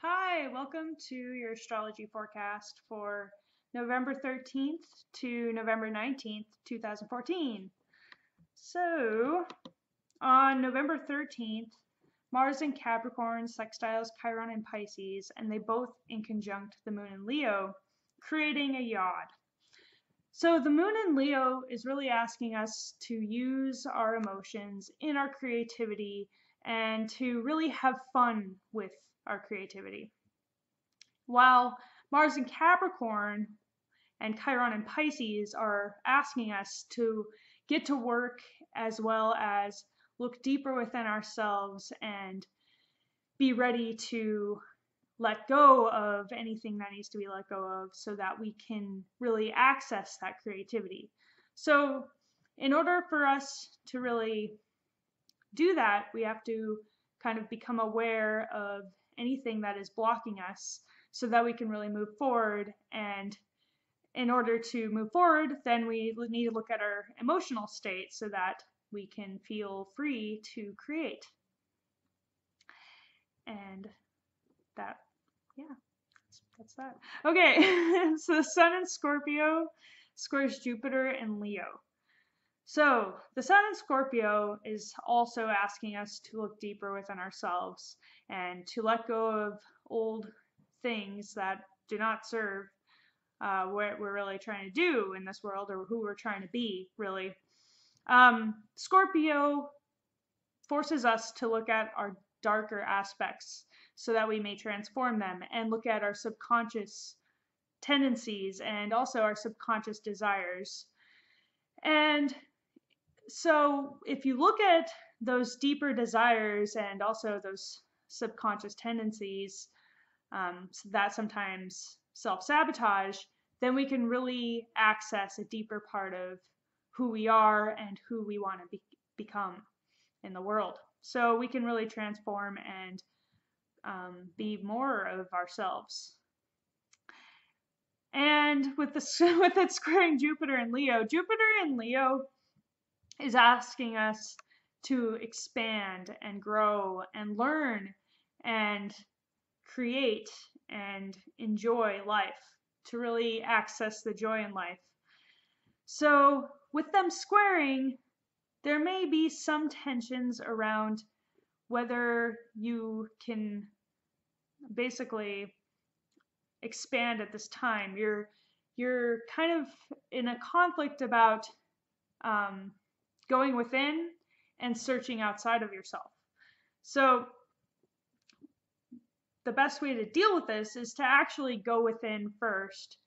Hi, welcome to your astrology forecast for November 13th to November 19th, 2014. So, on November 13th, Mars in Capricorn sextiles Chiron in Pisces, and they both in conjunct the moon in Leo, creating a yod. So, the moon in Leo is really asking us to use our emotions in our creativity and to really have fun with our creativity. While Mars in Capricorn and Chiron in Pisces are asking us to get to work as well as look deeper within ourselves and be ready to let go of anything that needs to be let go of so that we can really access that creativity. So, in order for us to really do that, we have to kind of become aware of anything that is blocking us so that we can really move forward. And in order to move forward, then we need to look at our emotional state so that we can feel free to create. And that, yeah, that's that. Okay, so the Sun in Scorpio squares Jupiter in Leo. So the Sun in Scorpio is also asking us to look deeper within ourselves and to let go of old things that do not serve what we're really trying to do in this world or who we're trying to be, really. Scorpio forces us to look at our darker aspects so that we may transform them and look at our subconscious tendencies and also our subconscious desires. And so if you look at those deeper desires and also those subconscious tendencies that sometimes self-sabotage, then we can really access a deeper part of who we are and who we want to become in the world. So we can really transform and be more of ourselves. And with it squaring Jupiter in Leo is asking us to expand and grow and learn and create and enjoy life, to really access the joy in life. So with them squaring, there may be some tensions around whether you can basically expand at this time. You're kind of in a conflict about going within and searching outside of yourself. So the best way to deal with this is to actually go within first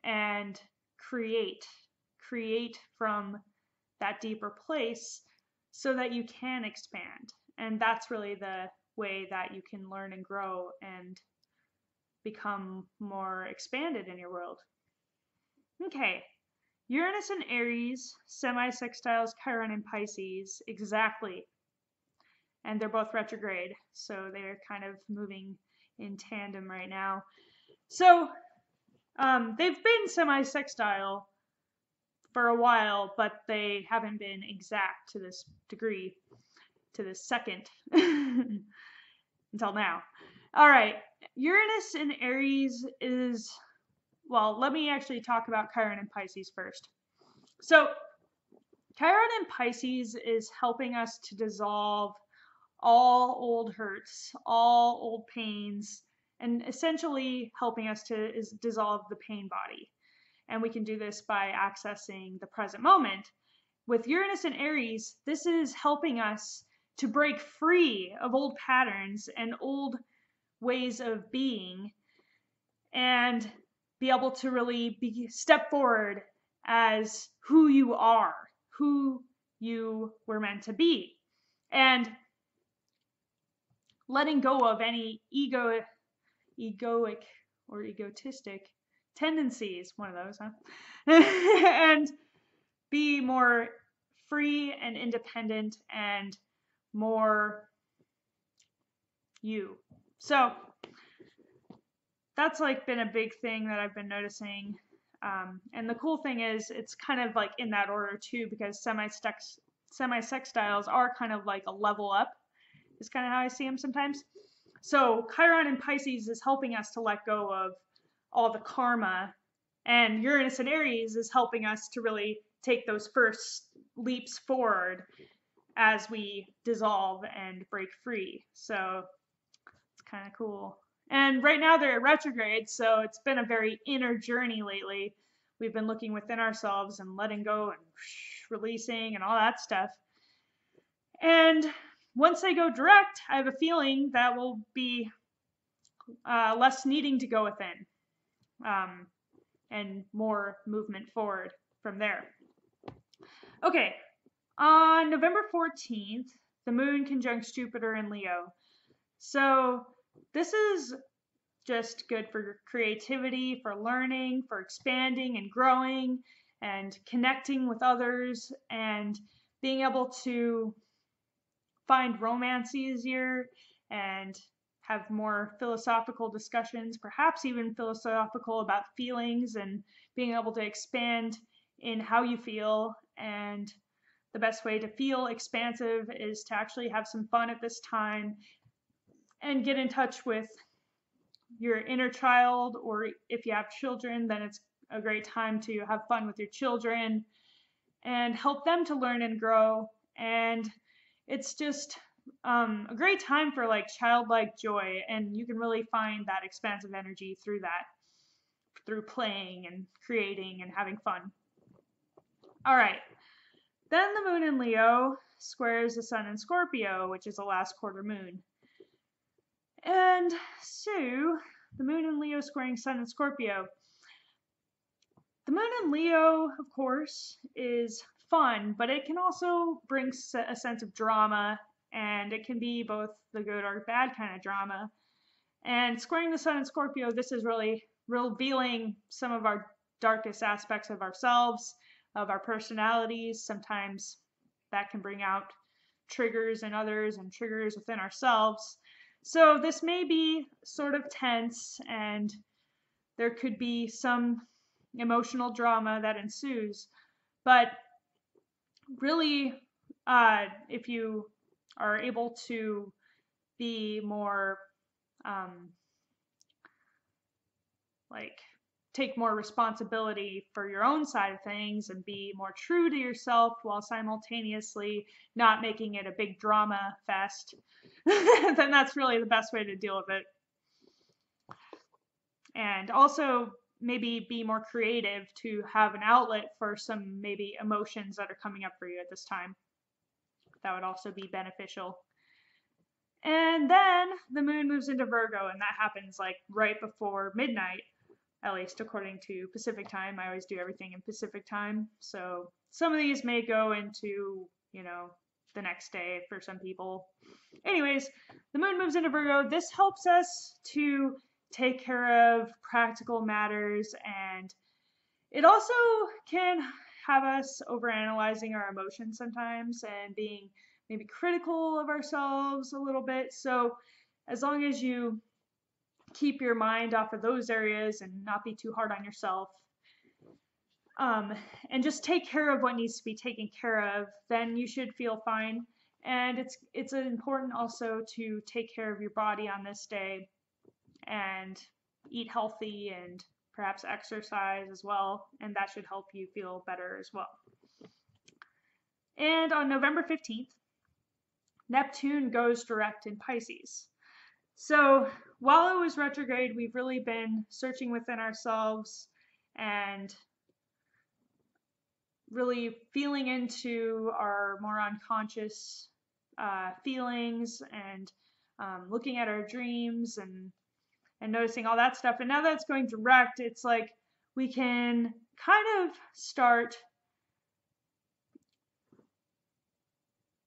and create from that deeper place so that you can expand. And that's really the way that you can learn and grow and become more expanded in your world. Okay, Uranus and Aries, semi-sextiles Chiron and Pisces, exactly. And they're both retrograde, so they're kind of moving in tandem right now. So they've been semi-sextile for a while, but they haven't been exact to this degree, to this second, until now. All right, Uranus in Aries is, well, let me actually talk about Chiron and Pisces first. So Chiron in Pisces is helping us to dissolve all old hurts, all old pains, and essentially helping us to dissolve the pain body. And we can do this by accessing the present moment. With Uranus and Aries, this is helping us to break free of old patterns and old ways of being and be able to really step forward as who you are, who you were meant to be. And letting go of any egoic or egotistic tendencies, one of those, huh? And be more free and independent and more you. So that's like been a big thing that I've been noticing. And the cool thing is it's kind of like in that order too, because semi-sextiles are kind of like a level up is kind of how I see them sometimes. So Chiron in Pisces is helping us to let go of all the karma, and Uranus in Aries is helping us to really take those first leaps forward as we dissolve and break free. So it's kind of cool. And right now they're retrograde, so it's been a very inner journey lately. We've been looking within ourselves and letting go and releasing and all that stuff. And once they go direct, I have a feeling that will be less needing to go within, and more movement forward from there. Okay, on November 14th, the moon conjuncts Jupiter in Leo. So this is just good for creativity, for learning, for expanding and growing and connecting with others and being able to find romance easier and have more philosophical discussions, perhaps even philosophical about feelings and being able to expand in how you feel. And the best way to feel expansive is to actually have some fun at this time and get in touch with your inner child, or if you have children, then it's a great time to have fun with your children and help them to learn and grow. And it's just a great time for like childlike joy, and you can really find that expansive energy through that, through playing and creating and having fun. All right, then the moon in Leo squares the sun in Scorpio, which is the last quarter moon. And so the moon in Leo squaring sun in Scorpio. The moon in Leo, of course, is fun, but it can also bring a sense of drama, and it can be both the good or bad kind of drama. And squaring the sun in Scorpio, this is really revealing some of our darkest aspects of ourselves, of our personalities. Sometimes that can bring out triggers in others and triggers within ourselves. So this may be sort of tense, and there could be some emotional drama that ensues. But really, if you are able to be more take more responsibility for your own side of things and be more true to yourself while simultaneously not making it a big drama fest, then that's really the best way to deal with it. And also maybe be more creative to have an outlet for some maybe emotions that are coming up for you at this time. That would also be beneficial. And then the moon moves into Virgo, and that happens like right before midnight, at least according to Pacific time. I always do everything in Pacific time. So some of these may go into, the next day for some people. Anyways, the moon moves into Virgo. This helps us to take care of practical matters, and it also can have us overanalyzing our emotions sometimes and being maybe critical of ourselves a little bit. So as long as you keep your mind off of those areas and not be too hard on yourself, and just take care of what needs to be taken care of, then you should feel fine. And it's important also to take care of your body on this day and eat healthy and perhaps exercise as well, and that should help you feel better as well. And on November 15th, Neptune goes direct in Pisces. So while it was retrograde, we've really been searching within ourselves and really feeling into our more unconscious feelings and looking at our dreams and noticing all that stuff. And now that it's going direct, it's like we can kind of start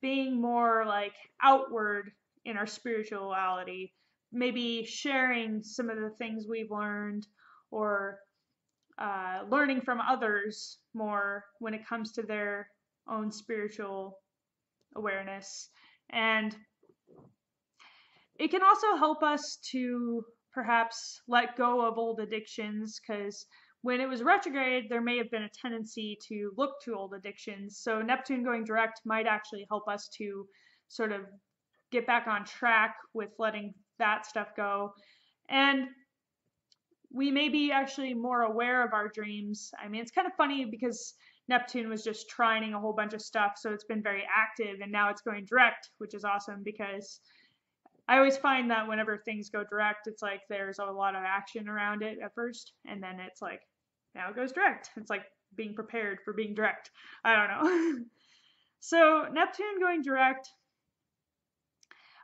being more like outward in our spirituality, maybe sharing some of the things we've learned, or learning from others more when it comes to their own spiritual awareness. And it can also help us to perhaps let go of old addictions, because when it was retrograde, there may have been a tendency to look to old addictions. So Neptune going direct might actually help us to sort of get back on track with letting that stuff go. And we may be actually more aware of our dreams. I mean, it's kind of funny because Neptune was just trining a whole bunch of stuff, so it's been very active, and now it's going direct, which is awesome because I always find that whenever things go direct, it's like there's a lot of action around it at first, and then it's like, now it goes direct. It's like being prepared for being direct. I don't know. So, Neptune going direct,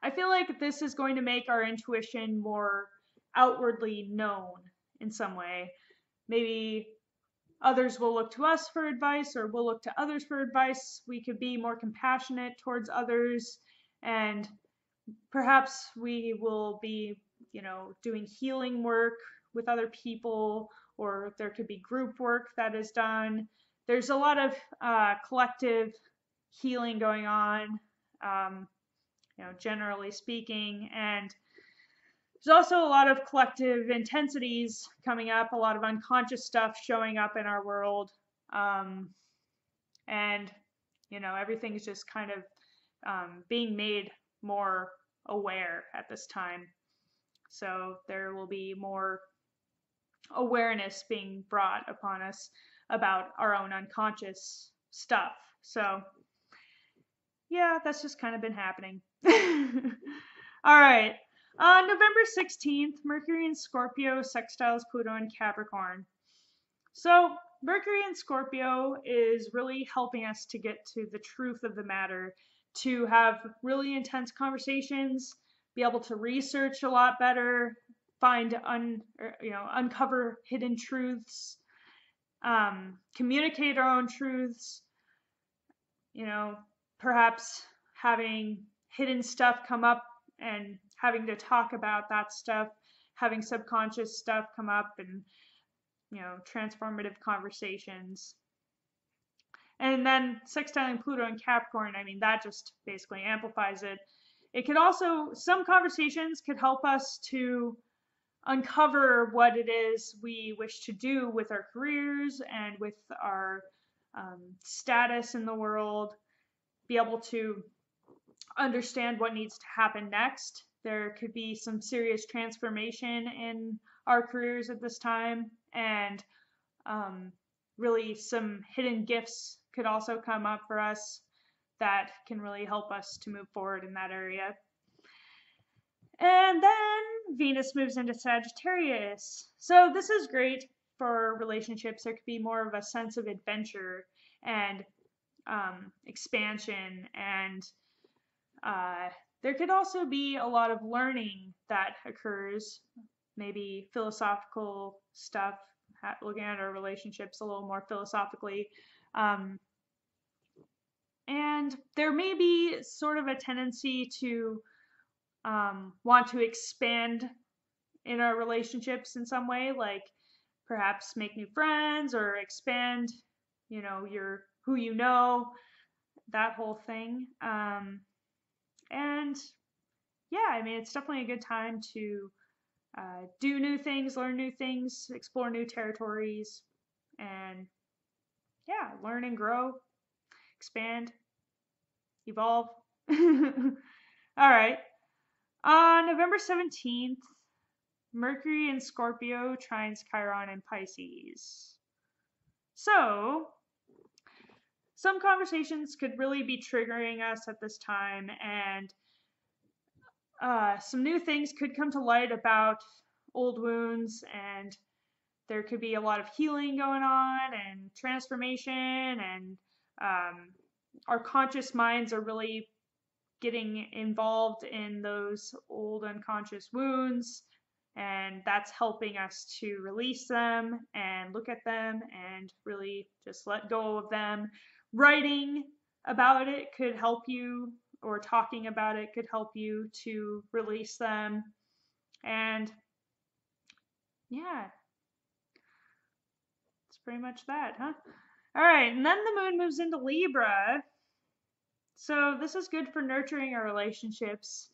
I feel like this is going to make our intuition more outwardly known in some way. Maybe others will look to us for advice, or we'll look to others for advice. We could be more compassionate towards others, and perhaps we will be, doing healing work with other people, or there could be group work that is done. There's a lot of collective healing going on, generally speaking, and there's also a lot of collective intensities coming up, a lot of unconscious stuff showing up in our world. And, everything's just kind of being made more aware at this time. So there will be more awareness being brought upon us about our own unconscious stuff. So, yeah, that's just kind of been happening. All right. On November 16th, Mercury in Scorpio sextiles Pluto in Capricorn. So, Mercury in Scorpio is really helping us to get to the truth of the matter, to have really intense conversations, be able to research a lot better, uncover hidden truths, communicate our own truths, perhaps having hidden stuff come up and having to talk about that stuff, having subconscious stuff come up, and transformative conversations. And then sextiling Pluto and Capricorn, I mean, that just basically amplifies it. It could also, some conversations could help us to uncover what it is we wish to do with our careers and with our status in the world, be able to understand what needs to happen next. There could be some serious transformation in our careers at this time, and really some hidden gifts could also come up for us that can really help us to move forward in that area. And then Venus moves into Sagittarius. So this is great for relationships. There could be more of a sense of adventure and expansion, and there could also be a lot of learning that occurs, maybe philosophical stuff, looking at our relationships a little more philosophically. And there may be sort of a tendency to want to expand in our relationships in some way, like perhaps make new friends or expand, your who you know, that whole thing. And yeah, I mean, it's definitely a good time to do new things, learn new things, explore new territories, and yeah, learn and grow, expand, evolve. All right. On November 17th, Mercury in Scorpio trines Chiron in Pisces. So, some conversations could really be triggering us at this time, and some new things could come to light about old wounds, and there could be a lot of healing going on and transformation, and our conscious minds are really getting involved in those old unconscious wounds, and that's helping us to release them and look at them and really just let go of them. Writing about it could help you, or talking about it could help you to release them. And yeah, it's pretty much that, huh? All right, and then the moon moves into Libra. So this is good for nurturing our relationships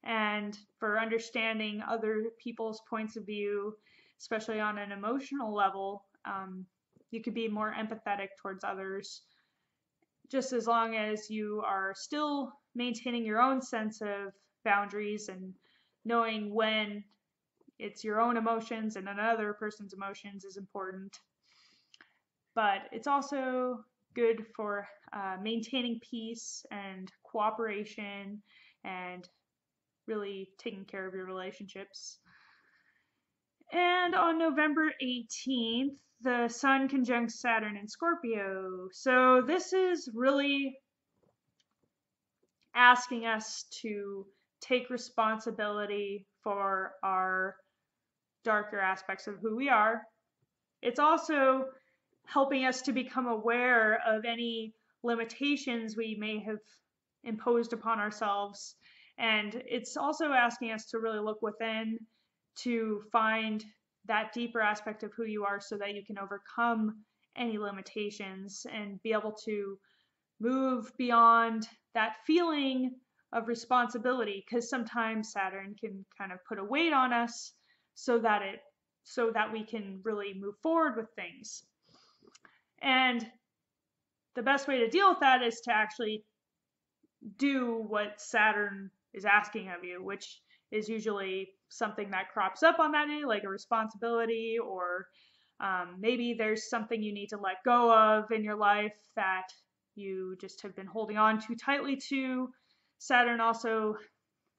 and for understanding other people's points of view, especially on an emotional level. You could be more empathetic towards others, just as long as you are still maintaining your own sense of boundaries and knowing when it's your own emotions and another person's emotions is important. But it's also good for maintaining peace and cooperation and really taking care of your relationships. And on November 18th, the Sun conjuncts Saturn in Scorpio. So this is really asking us to take responsibility for our darker aspects of who we are. It's also helping us to become aware of any limitations we may have imposed upon ourselves. And it's also asking us to really look within to find that deeper aspect of who you are so that you can overcome any limitations and be able to move beyond that feeling of responsibility, because sometimes Saturn can kind of put a weight on us so that we can really move forward with things. And the best way to deal with that is to actually do what Saturn is asking of you, which is usually something that crops up on that day, like a responsibility, or maybe there's something you need to let go of in your life that you just have been holding on too tightly to. Saturn also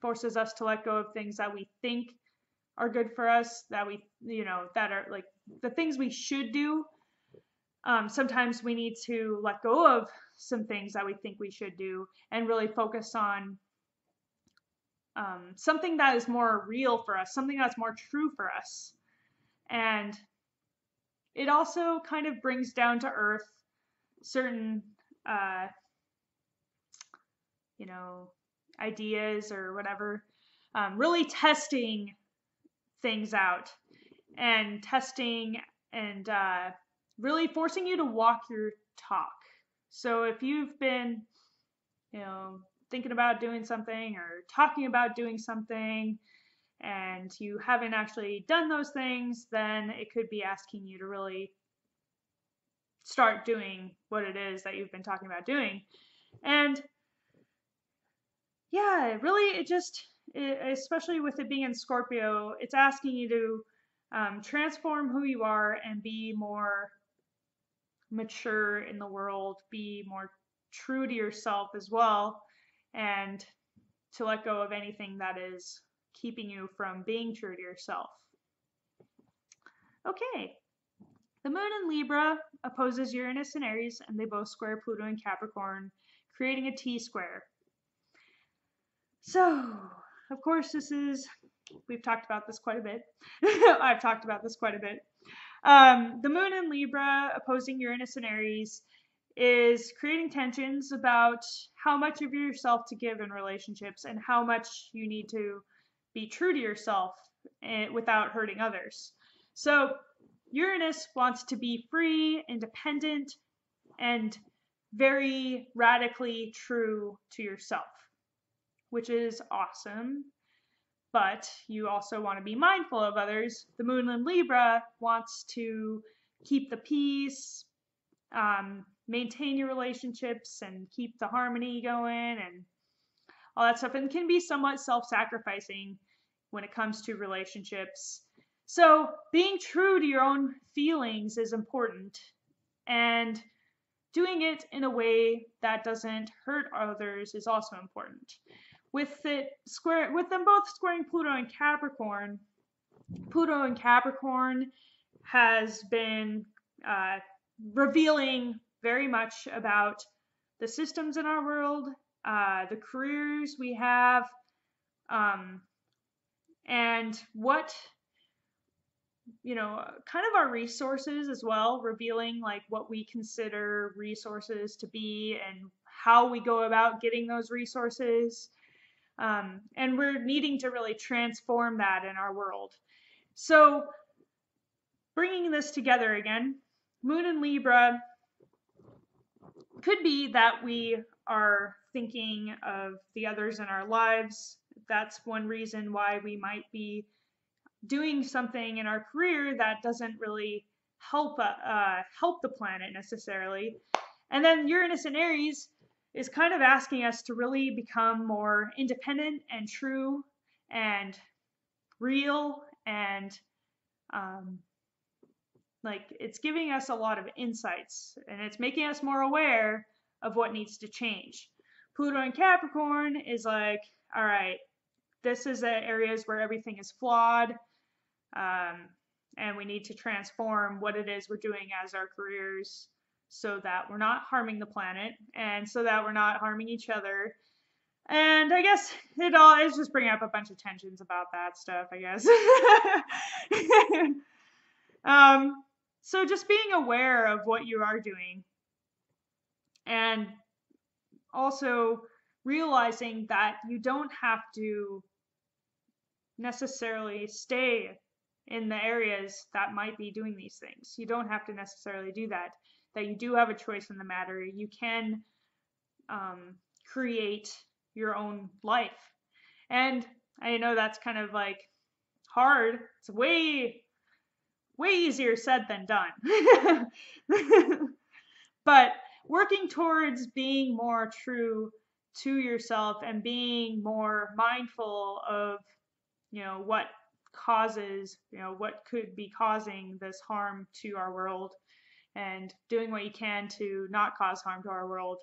forces us to let go of things that we think are good for us, that that are like the things we should do. Sometimes we need to let go of some things that we think we should do and really focus on something that is more real for us, something that's more true for us. And it also kind of brings down to earth certain, ideas or whatever, really testing things out and testing and really forcing you to walk your talk. So if you've been, thinking about doing something or talking about doing something and you haven't actually done those things, then it could be asking you to really start doing what it is that you've been talking about doing. And yeah, really, especially with it being in Scorpio, it's asking you to transform who you are and be more mature in the world, be more true to yourself as well, and to let go of anything that is keeping you from being true to yourself. Okay, the moon in Libra opposes Uranus and Aries, and they both square Pluto in Capricorn, creating a T-square. So, of course, we've talked about this quite a bit. I've talked about this quite a bit. The moon in Libra opposing Uranus and Aries is creating tensions about how much of yourself to give in relationships and how much you need to be true to yourself without hurting others. So Uranus wants to be free, independent, and very radically true to yourself, which is awesome. But you also want to be mindful of others. The moon in Libra wants to keep the peace, maintain your relationships, and keep the harmony going and all that stuff, and can be somewhat self-sacrificing when it comes to relationships. So being true to your own feelings is important, and doing it in a way that doesn't hurt others is also important. With them both squaring Pluto and Capricorn, Pluto and Capricorn has been revealing very much about the systems in our world, the careers we have, and what, kind of our resources as well, revealing like what we consider resources to be and how we go about getting those resources. And we're needing to really transform that in our world. So bringing this together again, Moon in Libra could be that we are thinking of the others in our lives. That's one reason why we might be doing something in our career that doesn't really help the planet necessarily. And then Uranus and Aries is kind of asking us to really become more independent and true and real, and like it's giving us a lot of insights, and it's making us more aware of what needs to change. Pluto in Capricorn is like, all right, this is the areas where everything is flawed, and we need to transform what it is we're doing as our careers so that we're not harming the planet and so that we're not harming each other. And I guess it's just bringing up a bunch of tensions about that stuff, I guess. So just being aware of what you are doing, and also realizing that you don't have to necessarily stay in the areas that might be doing these things. You don't have to necessarily do that. That you do have a choice in the matter. You can create your own life. And I know that's kind of like hard. It's way easier said than done. But working towards being more true to yourself and being more mindful of, what causes, what could be causing this harm to our world, and doing what you can to not cause harm to our world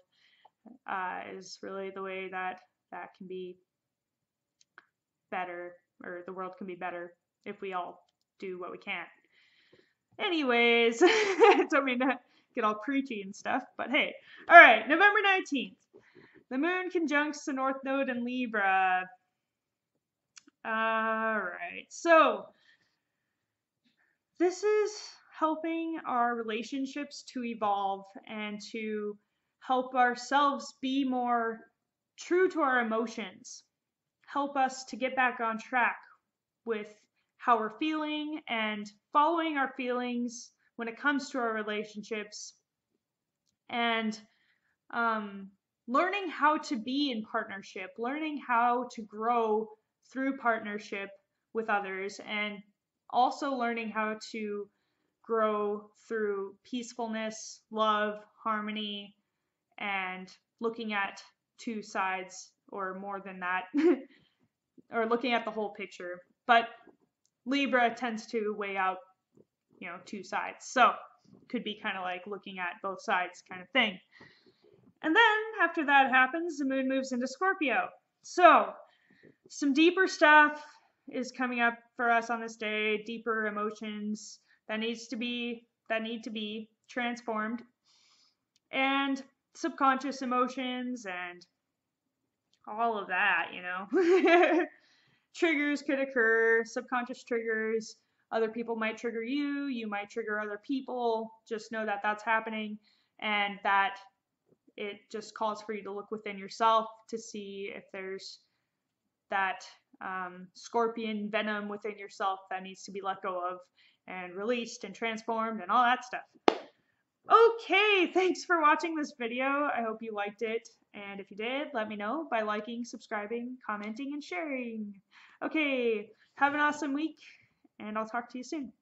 is really the way that can be better, or the world can be better if we all do what we can. Anyways, I don't mean to get all preachy and stuff, but hey. All right, November 19th. The moon conjuncts the North Node in Libra. All right, so this is helping our relationships to evolve and to help ourselves be more true to our emotions, help us to get back on track with how we're feeling and following our feelings when it comes to our relationships, and learning how to be in partnership, learning how to grow through partnership with others, and also learning how to grow through peacefulness, love, harmony, and looking at two sides or more than that, or looking at the whole picture. But Libra tends to weigh out, two sides. So could be kind of like looking at both sides kind of thing. And then after that happens, the moon moves into Scorpio. So some deeper stuff is coming up for us on this day, deeper emotions that need to be transformed, and subconscious emotions and all of that, Triggers could occur, subconscious triggers. Other people might trigger you, you might trigger other people. Just know that that's happening, and that it just calls for you to look within yourself to see if there's that scorpion venom within yourself that needs to be let go of and released and transformed and all that stuff. Okay, thanks for watching this video. I hope you liked it. And if you did, let me know by liking, subscribing, commenting, and sharing. Okay, have an awesome week, and I'll talk to you soon.